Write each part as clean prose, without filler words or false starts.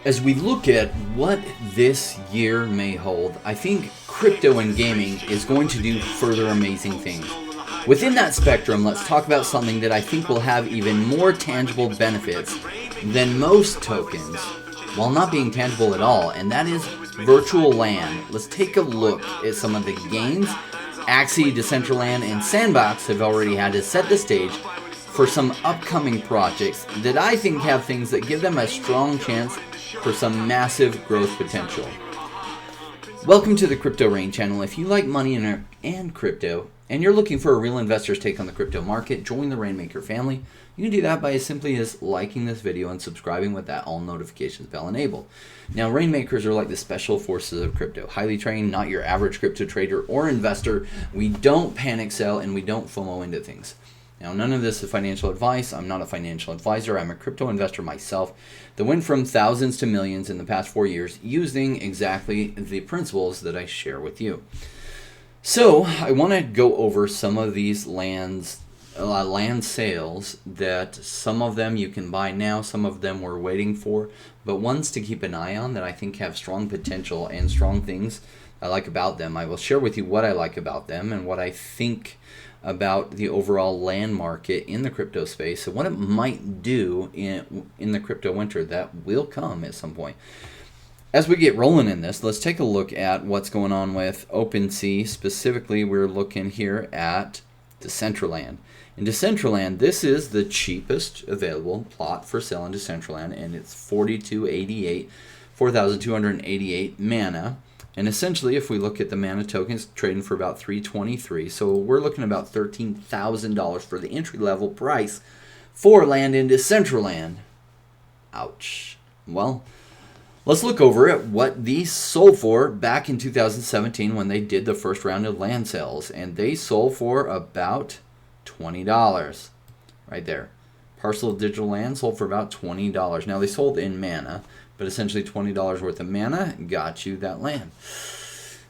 As we look at what this year may hold, I think crypto and gaming is going to do further amazing things. Within that spectrum, let's talk about something that I think will have even more tangible benefits than most tokens, while not being tangible at all, and that is virtual land. Let's take a look at some of the gains Axie, Decentraland, and Sandbox have already had to set the stage for some upcoming projects that I think have things that give them a strong chance for some massive growth potential. Welcome to the Crypto Rain channel. If you like money and crypto, and you're looking for a real investor's take on the crypto market, join the Rainmaker family. You can do that by simply as liking this video and subscribing with that all notifications bell enabled. Now, Rainmakers are like the special forces of crypto. Highly trained, not your average crypto trader or investor. We don't panic sell and we don't FOMO into things. Now, none of this is financial advice. I'm not a financial advisor. I'm a crypto investor myself that went from thousands to millions in the past 4 years using exactly the principles that I share with you. So I want to go over some of these land sales that some of them you can buy now, some of them we're waiting for, but ones to keep an eye on that I think have strong potential and strong things I like about them. I will share with you what I like about them and what I think about the overall land market in the crypto space and what it might do in the crypto winter that will come at some point. As we get rolling in this, let's take a look at what's going on with OpenSea. Specifically, we're looking here at Decentraland. In Decentraland, this is the cheapest available plot for sale in Decentraland, and it's 4,288 mana. And essentially, if we look at the mana tokens, trading for about 323. So we're looking at about $13,000 for the entry-level price for land in Decentraland. Ouch. Well, let's look over at what these sold for back in 2017 when they did the first round of land sales. And they sold for about $20. Right there. Parcel of digital land sold for about $20. Now, they sold in mana, but essentially $20 worth of mana got you that land.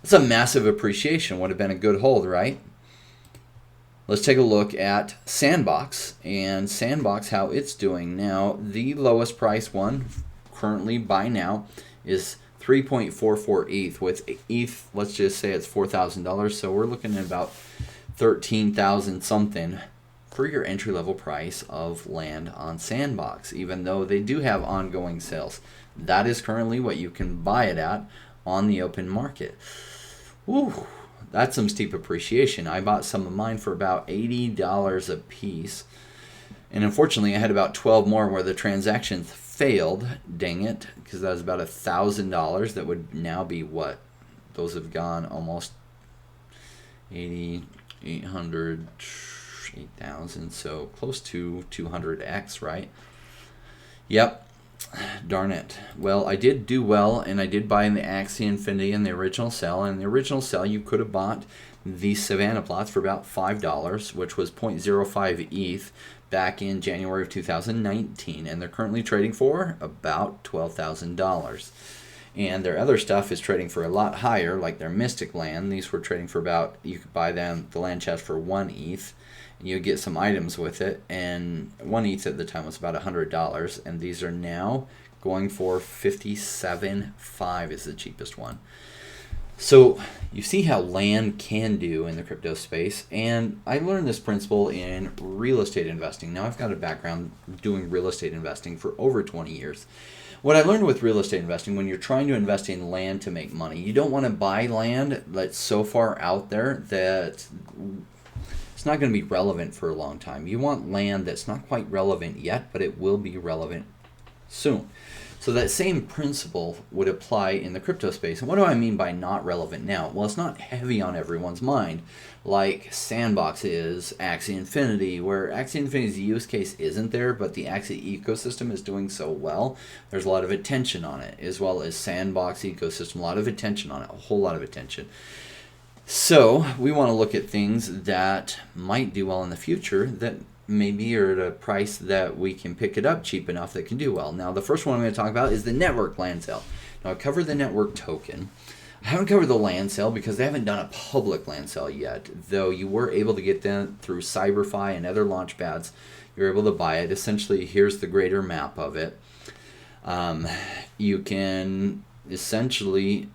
It's a massive appreciation. Would have been a good hold, right? Let's take a look at Sandbox, and Sandbox, how it's doing. Now, the lowest price one currently by now is 3.44 ETH. With ETH, let's just say it's $4,000, so we're looking at about 13,000 something for your entry-level price of land on Sandbox, even though they do have ongoing sales. That is currently what you can buy it at on the open market. Woo, that's some steep appreciation. I bought some of mine for about $80 a piece. And unfortunately, I had about 12 more where the transactions failed. Dang it, because that was about $1,000. That would now be what? Those have gone almost 80, 800, 8,000. So close to 200x, right? Yep. Darn it. Well, I did do well, and I did buy in the Axie Infinity in the original sale. And in the original sale, you could have bought the Savannah plots for about $5, which was 0.05 ETH back in January of 2019. And they're currently trading for about $12,000. And their other stuff is trading for a lot higher, like their Mystic Land. These were trading for about, you could buy them, the land chest for 1 ETH. You get some items with it, and 1 ETH at the time was about $100, and these are now going for $57.5 is the cheapest one. So you see how land can do in the crypto space, and I learned this principle in real estate investing. Now, I've got a background doing real estate investing for over 20 years. What I learned with real estate investing, when you're trying to invest in land to make money, you don't want to buy land that's so far out there that it's not going to be relevant for a long time. You want land that's not quite relevant yet, but it will be relevant soon. So that same principle would apply in the crypto space. And what do I mean by not relevant now? Well, it's not heavy on everyone's mind like Sandbox is, Axie Infinity, where Axie Infinity's use case isn't there, but the Axie ecosystem is doing so well. There's a lot of attention on it, as well as Sandbox ecosystem, a lot of attention on it, a whole lot of attention. So we want to look at things that might do well in the future that maybe are at a price that we can pick it up cheap enough that can do well. Now, the first one I'm going to talk about is the network land sale. Now, I covered the network token. I haven't covered the land sale because they haven't done a public land sale yet, though you were able to get them through CyberFi and other launch pads. You're able to buy it. Essentially, here's the greater map of it. You can essentially,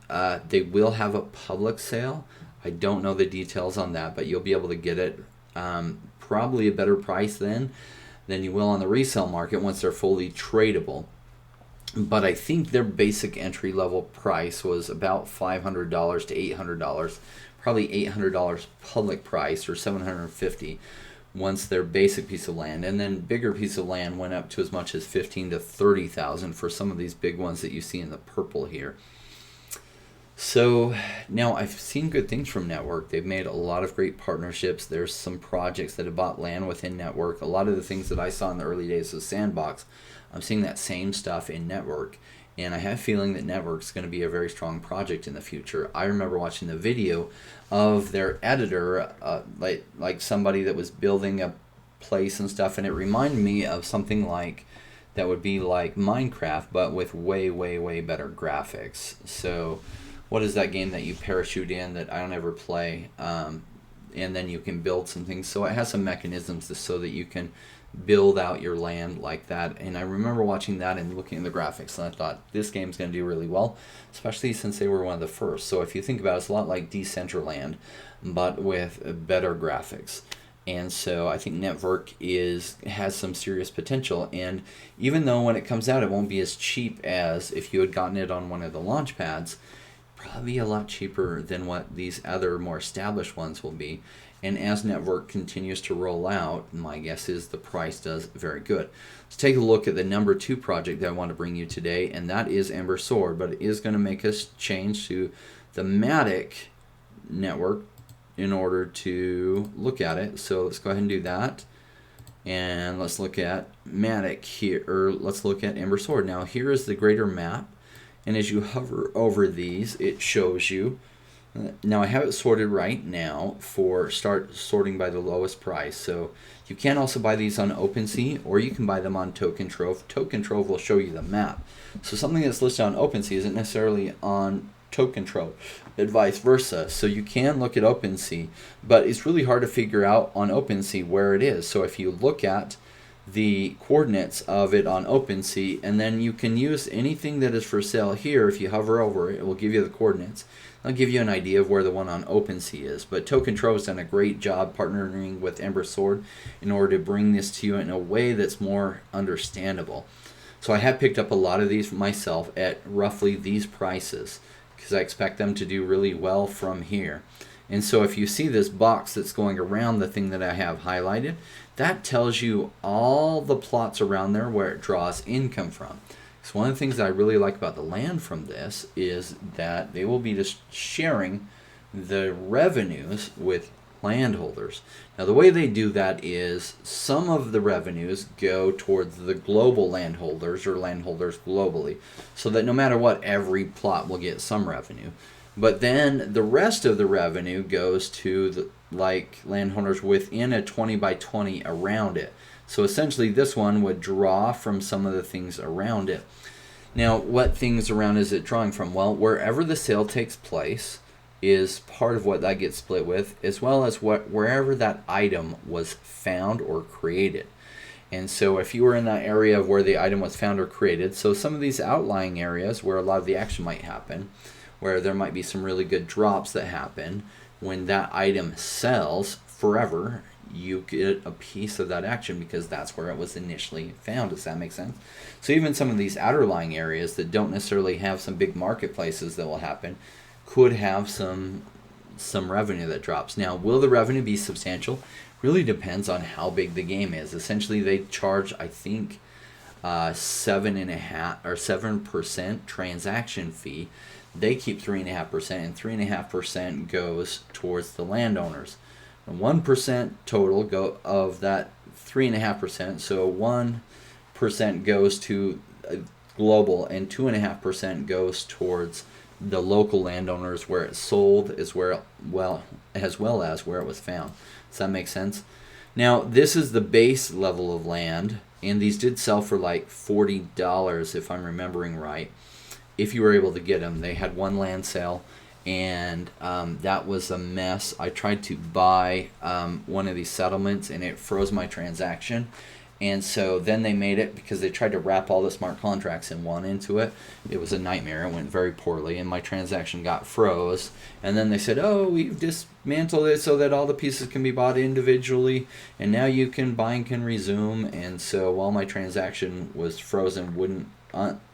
they will have a public sale. I don't know the details on that, but you'll be able to get it probably a better price than you will on the resale market once they're fully tradable. But I think their basic entry level price was about $500 to $800, probably $800 public price or $750 once their basic piece of land, and then bigger piece of land went up to as much as $15,000 to $30,000 for some of these big ones that you see in the purple here. So now I've seen good things from Network. They've made a lot of great partnerships. There's some projects that have bought land within Network. A lot of the things that I saw in the early days of Sandbox, I'm seeing that same stuff in Network. And I have a feeling that Network's going to be a very strong project in the future. I remember watching the video of their editor, like somebody that was building a place and stuff, and it reminded me of something like that would be like Minecraft, but with way, way, way better graphics. So what is that game that you parachute in that I don't ever play? And then you can build some things. So it has some mechanisms so that you can build out your land like that. And I remember watching that and looking at the graphics, and I thought this game's going to do really well, especially since they were one of the first. So if you think about it, it's a lot like Decentraland, but with better graphics. And so I think Network has some serious potential. And even though when it comes out it won't be as cheap as if you had gotten it on one of the launch pads, probably a lot cheaper than what these other more established ones will be. And as Network continues to roll out, my guess is the price does very good. Let's take a look at the number 2 project that I want to bring you today, and that is Ember Sword, but it is going to make us change to the Matic network in order to look at it. So let's go ahead and do that. And let's look at Matic here, or let's look at Ember Sword. Now here is the greater map, and as you hover over these, it shows you. Now I have it sorted right now for start sorting by the lowest price. So you can also buy these on OpenSea, or you can buy them on Token Trove. Token Trove will show you the map. So something that's listed on OpenSea isn't necessarily on Token Trove, and vice versa. So you can look at OpenSea, but it's really hard to figure out on OpenSea where it is. So if you look at the coordinates of it on OpenSea, and then you can use anything that is for sale here. If you hover over it, it will give you the coordinates. I'll give you an idea of where the one on OpenSea is. But Token Trove has done a great job partnering with Ember Sword in order to bring this to you in a way that's more understandable. So I have picked up a lot of these myself at roughly these prices because I expect them to do really well from here. And so if you see this box that's going around the thing that I have highlighted, that tells you all the plots around there where it draws income from. So one of the things that I really like about the land from this is that they will be just sharing the revenues with landholders. Now the way they do that is some of the revenues go towards the global landholders or landholders globally, so that no matter what, every plot will get some revenue. But then the rest of the revenue goes to the landholders within a 20 by 20 around it. So essentially this one would draw from some of the things around it. Now what things around is it drawing from? Well, wherever the sale takes place is part of what that gets split with, as well as wherever that item was found or created. And so if you were in that area of where the item was found or created, so some of these outlying areas where a lot of the action might happen, where there might be some really good drops that happen, when that item sells forever, you get a piece of that action because that's where it was initially found. Does that make sense? So even some of these outerlying areas that don't necessarily have some big marketplaces that will happen could have some revenue that drops. Now, will the revenue be substantial? Really depends on how big the game is. Essentially, they charge, I think, 7% transaction fee. They keep 3.5%, and 3.5% goes towards the landowners. 1% total of that 3.5%, so 1% goes to global, and 2.5% goes towards the local landowners where it's sold, as well as where it was found. Does that make sense? Now, this is the base level of land, and these did sell for like $40 if I'm remembering right. If you were able to get them, they had one land sale, and that was a mess. I tried to buy one of these settlements, and it froze my transaction, And so then they made it, because they tried to wrap all the smart contracts in one into it. It was a nightmare. It went very poorly, and my transaction got froze. And then they said, oh, we've dismantled it so that all the pieces can be bought individually, and now you can buy and can resume. And so while my transaction was frozen, wouldn't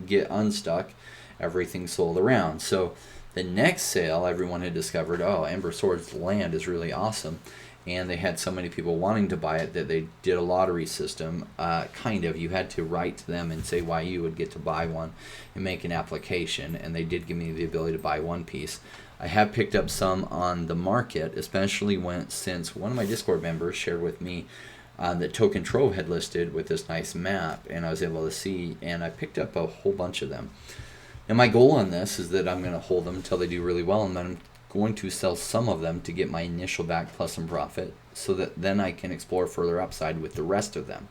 get unstuck, everything sold around. So the next sale, everyone had discovered, oh, Ember Sword's land is really awesome. And they had so many people wanting to buy it that they did a lottery system. Kind of. You had to write to them and say why you would get to buy one and make an application. And they did give me the ability to buy one piece. I have picked up some on the market, especially since one of my Discord members shared with me that Token Trove had listed with this nice map. And I was able to see, and I picked up a whole bunch of them. And my goal on this is that I'm going to hold them until they do really well, and then I'm going to sell some of them to get my initial back plus some profit, so that then I can explore further upside with the rest of them.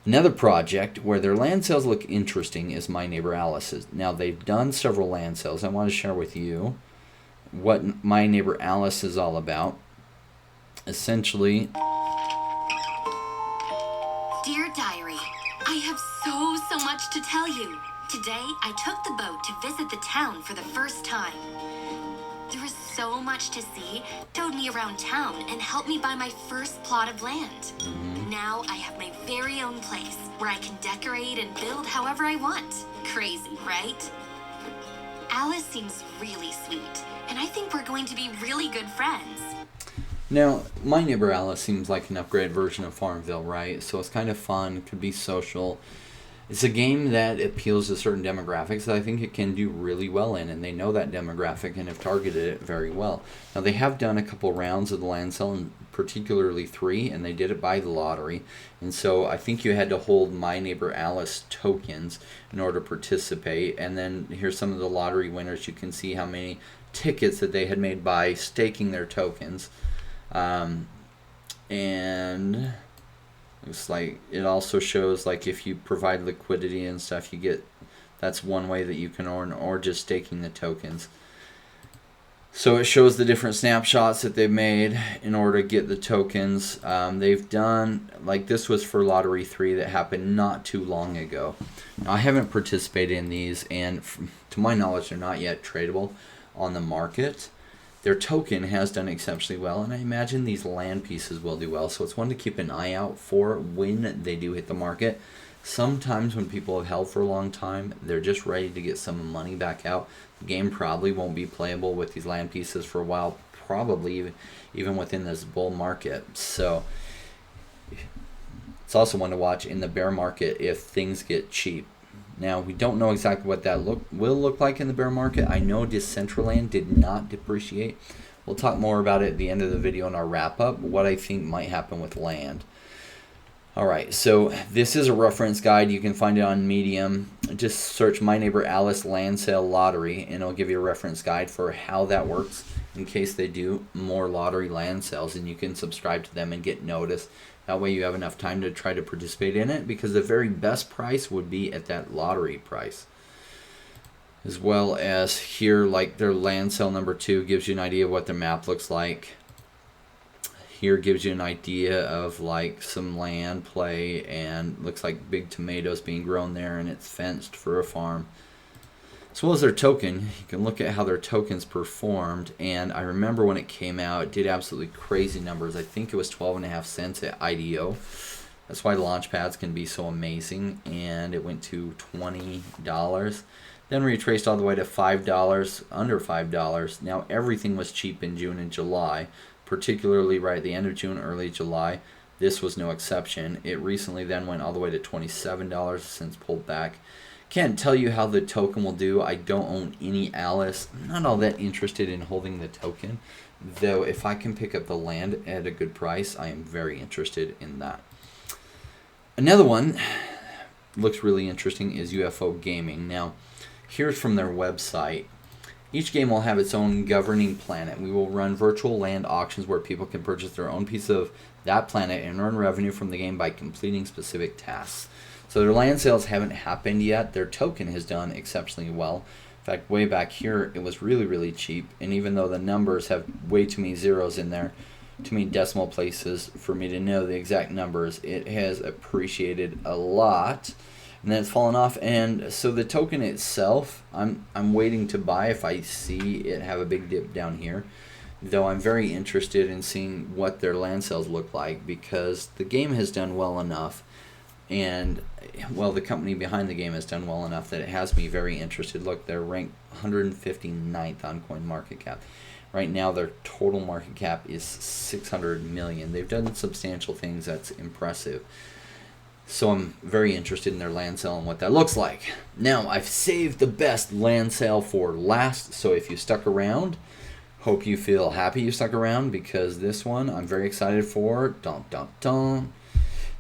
Another project where their land sales look interesting is My Neighbor Alice's. Now, they've done several land sales. I want to share with you what My Neighbor Alice is all about. Essentially, Dear Diary, I have so much to tell you. Today, I took the boat to visit the town for the first time. There was so much to see, towed me around town, and helped me buy my first plot of land. Now I have my very own place where I can decorate and build however I want. Crazy, right? Alice seems really sweet, and I think we're going to be really good friends. now, My Neighbor Alice seems like an upgraded version of Farmville, right? So it's kind of fun, could be social. It's a game that appeals to certain demographics that I think it can do really well in, and they know that demographic and have targeted it very well. Now, they have done a couple rounds of the land sale, and particularly 3, and they did it by the lottery. And so I think you had to hold My Neighbor Alice tokens in order to participate. And then here's some of the lottery winners. You can see how many tickets that they had made by staking their tokens. And looks like it also shows, like, if you provide liquidity and stuff, you get, that's one way that you can earn, or just staking the tokens. So it shows the different snapshots that they've made in order to get the tokens. They've done, like, this was for Lottery 3 that happened not too long ago. Now, I haven't participated in these, and to my knowledge, they're not yet tradable on the market. Their token has done exceptionally well, and I imagine these land pieces will do well. So it's one to keep an eye out for when they do hit the market. Sometimes when people have held for a long time, they're just ready to get some money back out. The game probably won't be playable with these land pieces for a while, probably even within this bull market. So it's also one to watch in the bear market if things get cheap. Now, we don't know exactly what that will look like in the bear market. I know Decentraland did not depreciate. We'll talk more about it at the end of the video in our wrap-up, what I think might happen with land. Alright, so this is a reference guide. You can find it on Medium. Just search My Neighbor Alice Land Sale Lottery, and it'll give you a reference guide for how that works in case they do more lottery land sales, and you can subscribe to them and get notice. That way you have enough time to try to participate in it, because the very best price would be at that lottery price. As well as here, like their land sale number 2 gives you an idea of what the map looks like. Here gives you an idea of like some land play, and looks like big tomatoes being grown there, and it's fenced for a farm. As well as their token, you can look at how their tokens performed, and I remember when it came out, it did absolutely crazy numbers. I think it was 12.5 cents at IDO. That's why launch pads can be so amazing, and it went to $20. Then retraced all the way to $5, under $5. Now everything was cheap in June and July, particularly right at the end of June, early July. This was no exception. It recently then went all the way to $27, since pulled back. Can't tell you how the token will do. I don't own any Alice. I'm not all that interested in holding the token, though if I can pick up the land at a good price, I am very interested in that. Another one looks really interesting is UFO Gaming. Now, here's from their website. Each game will have its own governing planet. We will run virtual land auctions where people can purchase their own piece of that planet and earn revenue from the game by completing specific tasks. So their land sales haven't happened yet. Their token has done exceptionally well. In fact, way back here, it was really, really cheap. And even though the numbers have way too many zeros in there, too many decimal places for me to know the exact numbers. It has appreciated a lot, and then it's fallen off. And so the token itself, I'm waiting to buy if I see it have a big dip down here. Though I'm very interested in seeing what their land sales look like, because the game has done well enough, and well, the company behind the game has done well enough that it has me very interested. Look, they're ranked 159th on CoinMarketCap. Right now, their total market cap is 600 million. They've done substantial things. That's impressive. So I'm very interested in their land sale and what that looks like. Now, I've saved the best land sale for last. So if you stuck around, hope you feel happy you stuck around, because this one I'm very excited for. Dun, dun, dun.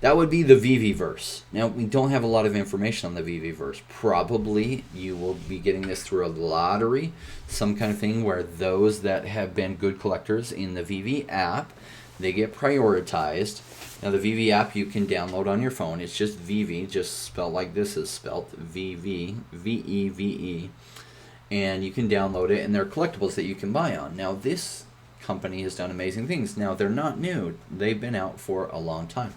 That would be the VV-verse. Now, we don't have a lot of information on the VV-verse. Probably you will be getting this through a lottery, some kind of thing where those that have been good collectors in the VV app, they get prioritized. Now, the VV app you can download on your phone. It's just VV, just spelled like this is spelled, VV, V-E-V-E. And you can download it, and there are collectibles that you can buy on. Now, this company has done amazing things. Now, they're not new. They've been out for a long time.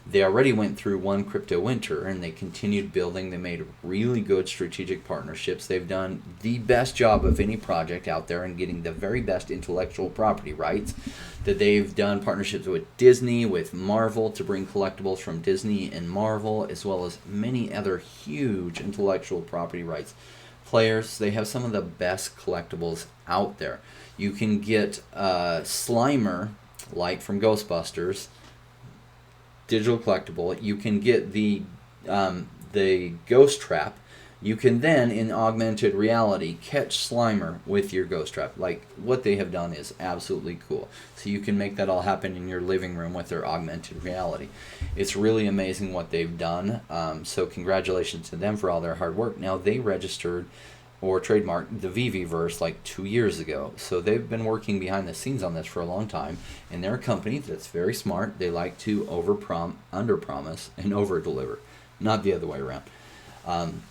They already went through one crypto winter, and they continued building. They made really good strategic partnerships. They've done the best job of any project out there in getting the very best intellectual property rights. That they've done partnerships with Disney, with Marvel, to bring collectibles from Disney and Marvel, as well as many other huge intellectual property rights players. They have some of the best collectibles out there. You can get Slimer, like from Ghostbusters, digital collectible. You can get the Ghost Trap. You can then, in augmented reality, catch Slimer with your Ghost Trap. Like, what they have done is absolutely cool. So you can make that all happen in your living room with their augmented reality. It's really amazing what they've done. So congratulations to them for all their hard work. Now, they registered or trademarked the VV-verse like 2 years ago. So they've been working behind the scenes on this for a long time. And they're a company that's very smart. They like to under-promise and over-deliver. Not the other way around.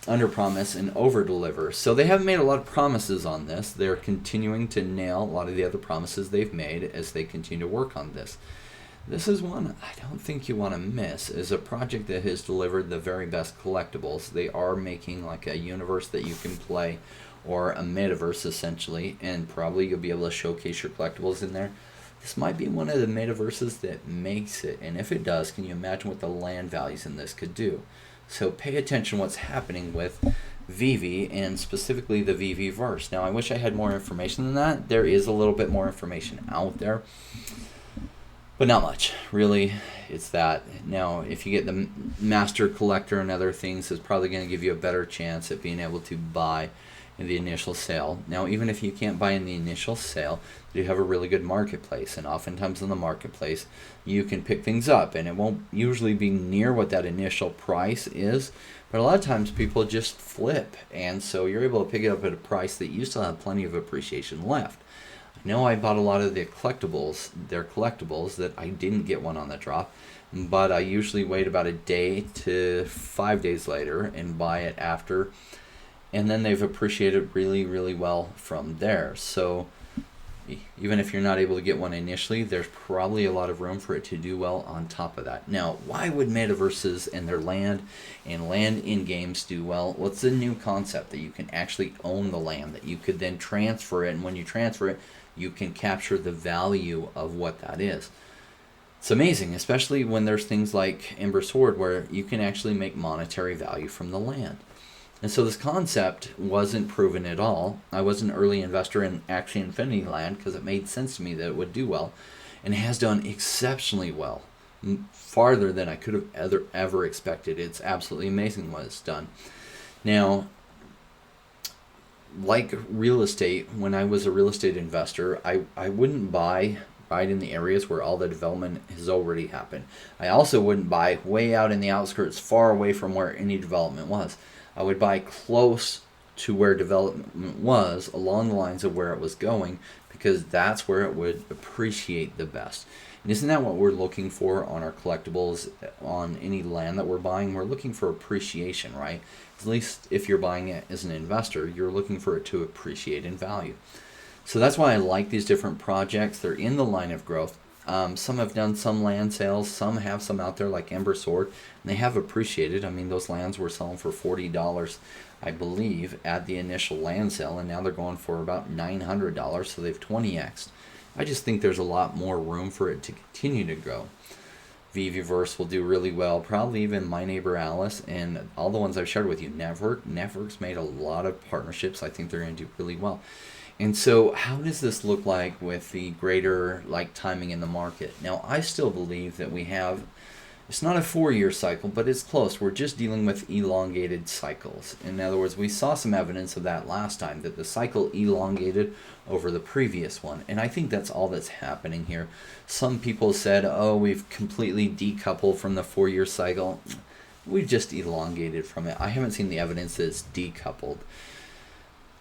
Under-promise and over-deliver. So they haven't made a lot of promises on this. They're continuing to nail a lot of the other promises they've made as they continue to work on this. This is one I don't think you want to miss. Is a project that has delivered the very best collectibles. They are making like a universe that you can play, or a metaverse essentially, and probably you'll be able to showcase your collectibles in there. This might be one of the metaverses that makes it, and if it does, can you imagine what the land values in this could do? So pay attention to what's happening with VV, and specifically the VV-verse. Now, I wish I had more information than that. There is a little bit more information out there, but not much. Really, it's that. Now, if you get the Master Collector and other things, it's probably going to give you a better chance at being able to buy in the initial sale. Now, even if you can't buy in the initial sale, you have a really good marketplace, and oftentimes in the marketplace, you can pick things up, and it won't usually be near what that initial price is, but a lot of times people just flip, and so you're able to pick it up at a price that you still have plenty of appreciation left. I know I bought a lot of their collectibles that I didn't get one on the drop, but I usually wait about a day to 5 days later and buy it after, and then they've appreciated really, really well from there. So even if you're not able to get one initially, there's probably a lot of room for it to do well on top of that. Now, why would metaverses and their land and land in games do well? Well, it's a new concept that you can actually own the land, that you could then transfer it, and when you transfer it, you can capture the value of what that is. It's amazing, especially when there's things like Ember Sword, where you can actually make monetary value from the land. And so this concept wasn't proven at all. I was an early investor in Axie Infinity Land because it made sense to me that it would do well. And it has done exceptionally well, farther than I could have ever expected. It's absolutely amazing what it's done. Now, like real estate, when I was a real estate investor, I wouldn't buy right in the areas where all the development has already happened. I also wouldn't buy way out in the outskirts, far away from where any development was. I would buy close to where development was, along the lines of where it was going, because that's where it would appreciate the best. And isn't that what we're looking for on our collectibles, on any land that we're buying? We're looking for appreciation, right? At least if you're buying it as an investor, you're looking for it to appreciate in value. So that's why I like these different projects. They're in the line of growth. Some have done some land sales. Some have some out there like Ember Sword. And they have appreciated. I mean, those lands were selling for $40, I believe, at the initial land sale. And now they're going for about $900. So they've 20x'd. I just think there's a lot more room for it to continue to grow. Viviverse will do really well. Probably even My Neighbor Alice and all the ones I've shared with you. Network's made a lot of partnerships. I think they're going to do really well. And so how does this look like with the greater timing in the market? Now, I still believe that we have, it's not a 4-year cycle, but it's close. We're just dealing with elongated cycles. In other words, we saw some evidence of that last time, that the cycle elongated over the previous one. And I think that's all that's happening here. Some people said, oh, we've completely decoupled from the 4-year cycle. We've just elongated from it. I haven't seen the evidence that it's decoupled.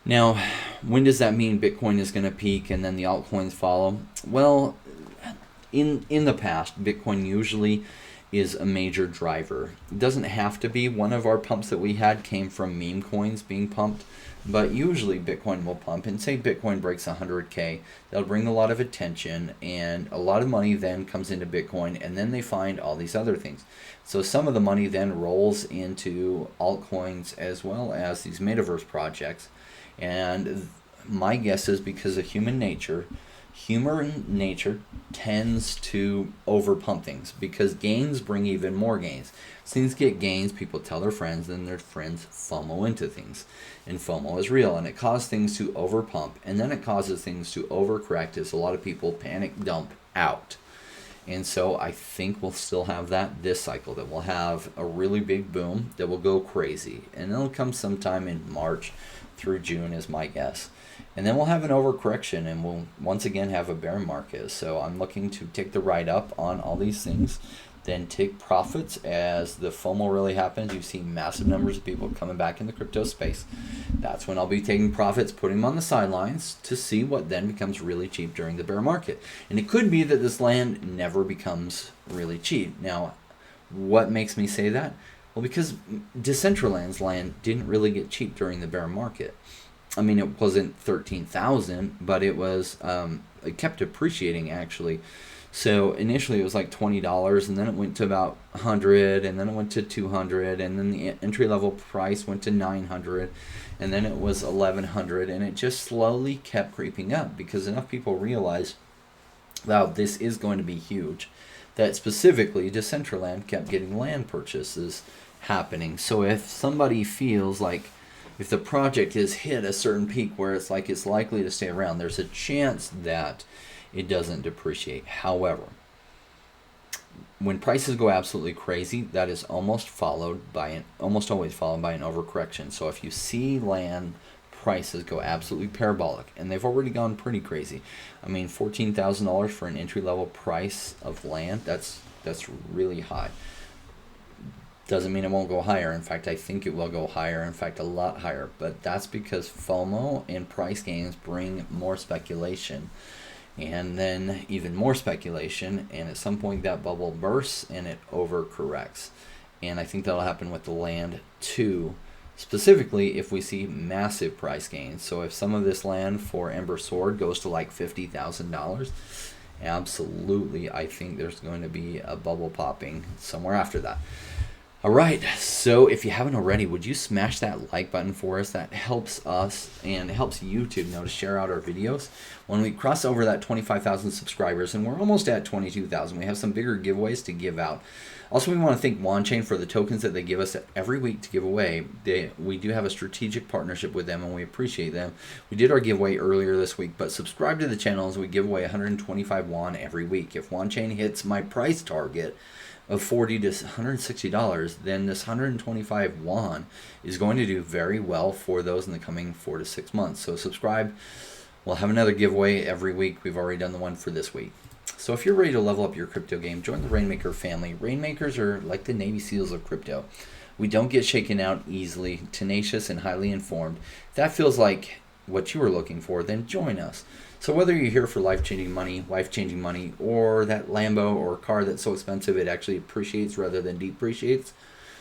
Now, when does that mean Bitcoin is going to peak and then the altcoins follow? Well, in the past, Bitcoin usually is a major driver. It doesn't have to be. One of our pumps that we had came from meme coins being pumped, but usually Bitcoin will pump. And say Bitcoin breaks 100K, that'll bring a lot of attention, and a lot of money then comes into Bitcoin, and then they find all these other things. So some of the money then rolls into altcoins as well as these metaverse projects. And my guess is because of human nature tends to overpump things because gains bring even more gains. As things get gains, people tell their friends, and their friends FOMO into things. And FOMO is real, and it causes things to overpump, and then it causes things to overcorrect as a lot of people panic dump out. And so I think we'll still have that this cycle, that we'll have a really big boom that will go crazy. And it'll come sometime in March through June is my guess. And then we'll have an overcorrection, and we'll once again have a bear market. So I'm looking to take the ride up on all these things, then take profits as the FOMO really happens. You see massive numbers of people coming back in the crypto space. That's when I'll be taking profits, putting them on the sidelines to see what then becomes really cheap during the bear market. And it could be that this land never becomes really cheap. Now, what makes me say that? Well, because Decentraland's land didn't really get cheap during the bear market. I mean, it wasn't 13,000, but it was it kept appreciating actually. So initially it was like $20, and then it went to about 100, and then it went to 200, and then the entry level price went to 900, and then it was 1100, and it just slowly kept creeping up because enough people realized, wow, this is going to be huge, that specifically Decentraland kept getting land purchases happening. So if somebody feels like if the project has hit a certain peak where it's likely to stay around, there's a chance that it doesn't depreciate. However, when prices go absolutely crazy, that is almost always followed by an overcorrection. So if you see land prices go absolutely parabolic, and they've already gone pretty crazy. I mean, $14,000 for an entry level price of land, that's really high. Doesn't mean it won't go higher. In fact, I think it will go higher. In fact, a lot higher. But that's because FOMO and price gains bring more speculation. And then even more speculation. And at some point that bubble bursts and it overcorrects. And I think that'll happen with the land too. Specifically if we see massive price gains. So if some of this land for Ember Sword goes to like $50,000, absolutely I think there's going to be a bubble popping somewhere after that. All right, so if you haven't already, would you smash that like button for us? That helps us and it helps YouTube know to share out our videos. When we cross over that 25,000 subscribers, and we're almost at 22,000, we have some bigger giveaways to give out. Also, we want to thank OneChain for the tokens that they give us every week to give away. We do have a strategic partnership with them, and we appreciate them. We did our giveaway earlier this week, but subscribe to the channel as we give away 125 won every week. If OneChain hits my price target of $40 to $160, then this 125 won is going to do very well for those in the coming 4 to 6 months. So subscribe. We'll have another giveaway every week. We've already done the one for this week. So if you're ready to level up your crypto game, join the Rainmaker family. Rainmakers are like the Navy SEALs of crypto. We don't get shaken out easily, tenacious and highly informed. If that feels like what you were looking for, then join us. So whether you're here for life-changing money, wife-changing money, or that Lambo or car that's so expensive it actually appreciates rather than depreciates,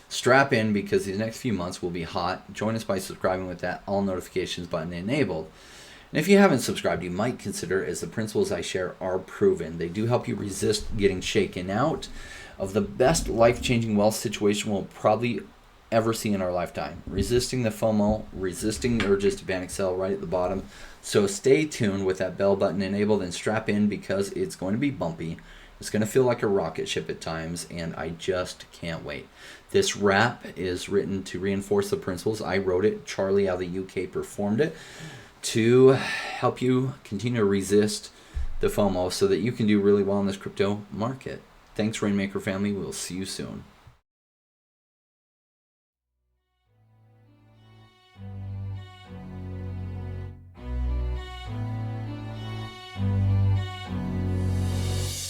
strap in because these next few months will be hot. Join us by subscribing with that all notifications button enabled. And if you haven't subscribed, you might consider, as the principles I share are proven. They do help you resist getting shaken out of the best life-changing wealth situation we'll probably ever see in our lifetime. Resisting the FOMO, resisting the urges to panic sell right at the bottom. So stay tuned with that bell button enabled and strap in, because it's going to be bumpy. It's going to feel like a rocket ship at times, and I just can't wait. This rap is written to reinforce the principles. I wrote it. Charlie out of the UK performed it to help you continue to resist the FOMO so that you can do really well in this crypto market. Thanks, Rainmaker family. We'll see you soon.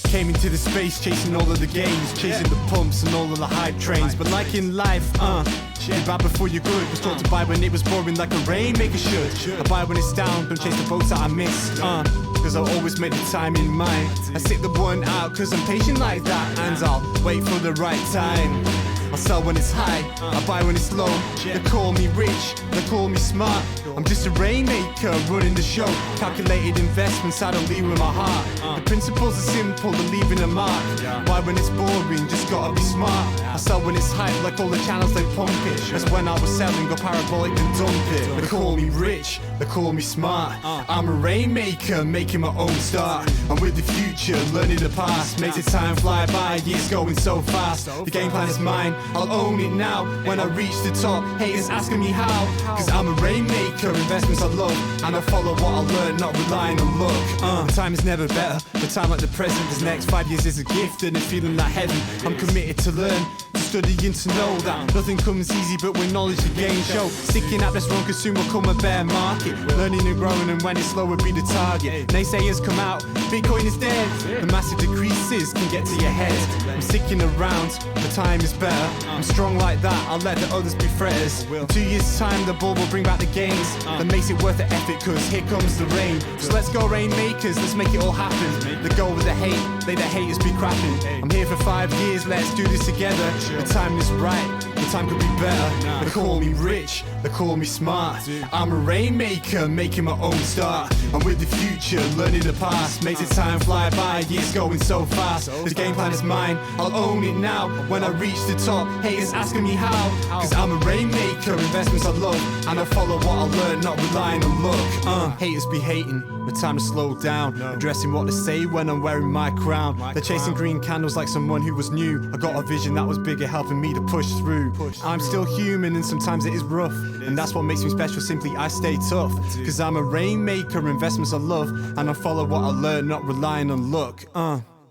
Came into the space chasing all of the gains, chasing the pumps and all of the hype trains. But like in life, be bad before you're good. Was taught to buy when it was boring like a rainmaker should. I buy when it's down, don't chase the boats that I miss. Cause I always make the time in mind. I sit the one out cause I'm patient like that. And I'll wait for the right time. I sell when it's high, I buy when it's low. They call me rich, they call me smart. I'm just a rainmaker running the show. Calculated investments, I don't lead with my heart. The principles are simple, they're leaving a mark. Why when it's boring, just gotta be smart. I sell when it's hype, like all the channels they pump it. That's when I was selling, go parabolic then dump it. They call me rich, they call me smart. I'm a rainmaker, making my own start. I'm with the future, learning the past. Makes the time fly by, years going so fast. The game plan is mine, I'll own it now. When I reach the top, haters asking me how. Cause I'm a rainmaker, investments I love. And I follow what I learn, not relying on luck. The time is never better, the time like the present. This next 5 years is a gift and a feeling like heaven. I'm committed to learn, to study and to know that nothing comes easy but with knowledge to gain show. Sticking at this wrong, cause soon will come a bear market. Learning and growing, and when it's slow will be the target. Naysayers come out, Bitcoin is dead. The massive decreases can get to your head. I'm sticking around, the time is better. I'm strong like that, I'll let the others be fretters. In 2 years time the bull will bring back the gains. That makes it worth the effort cause here comes the rain. So let's go rainmakers, let's make it all happen. The goal with the hate, let the haters be crapping. I'm here for 5 years, let's do this together. The time is right, the time could be better. They call me rich, they call me smart. I'm a rainmaker, making my own start. I'm with the future, learning the past. Makes the time fly by, years going so fast. The game plan is mine, I'll own it now. When I reach the top, haters asking me how. Cause I'm a rainmaker, investments I love. And I follow what I learn, not relying on luck. Haters be hating, the time to slow down. Addressing what they say when I'm wearing my crown. They're chasing green candles like someone who was new. I got a vision that was bigger, helping me to push through. I'm still human and sometimes it is rough. And that's what makes me special, simply I stay tough. Cause I'm a rainmaker, investments I love. And I follow what I learn, not relying on luck.